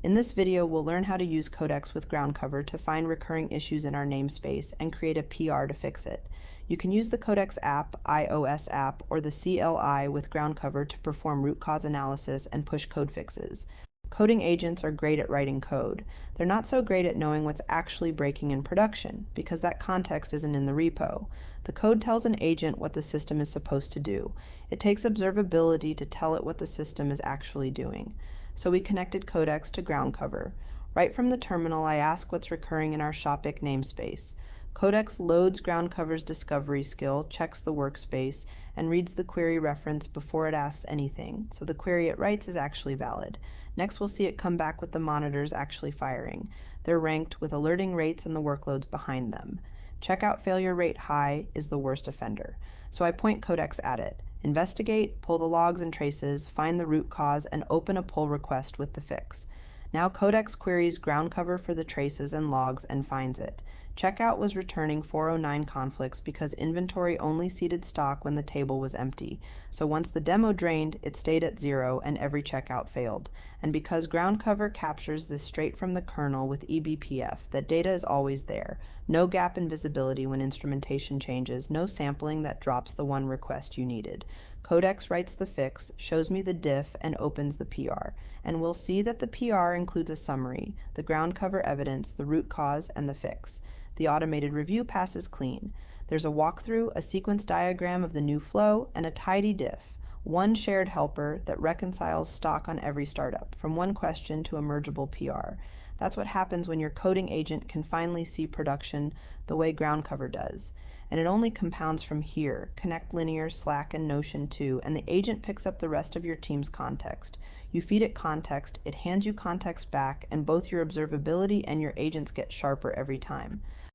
In this video, we'll learn how to use Codex with groundcover to find recurring issues in our namespace and create a PR to fix it. You can use the Codex app, iOS app, or the CLI with groundcover to perform root cause analysis and push code fixes. Coding agents are great at writing code. They're not so great at knowing what's actually breaking in production, because that context isn't in the repo. The code tells an agent what the system is supposed to do. It takes observability to tell it what the system is actually doing. So we connected Codex to groundcover. Right from the terminal, I ask what's recurring in our Shopic namespace. Codex loads groundcover's discovery skill, checks the workspace, and reads the query reference before it asks anything, so the query it writes is actually valid. Next, we'll see it come back with the monitors actually firing. They're ranked with alerting rates and the workloads behind them. Checkout failure rate high is the worst offender, so I point Codex at it. Investigate, pull the logs and traces, find the root cause, and open a pull request with the fix. Now Codex queries groundcover for the traces and logs and finds it. Checkout was returning 409 conflicts because inventory only seeded stock when the table was empty. So once the demo drained, it stayed at 0 and every checkout failed. And because groundcover captures this straight from the kernel with eBPF, that data is always there. No gap in visibility when instrumentation changes, no sampling that drops the one request you needed. Codex writes the fix, shows me the diff, and opens the PR. And we'll see that the PR includes a summary, the groundcover evidence, the root cause, and the fix. The automated review passes clean. There's a walkthrough, a sequence diagram of the new flow, and a tidy diff. One shared helper that reconciles stock on every startup, from one question to a mergeable PR. That's what happens when your coding agent can finally see production the way groundcover does. And it only compounds from here. Connect Linear, Slack, and Notion too, and the agent picks up the rest of your team's context. You feed it context, it hands you context back, and both your observability and your agents get sharper every time.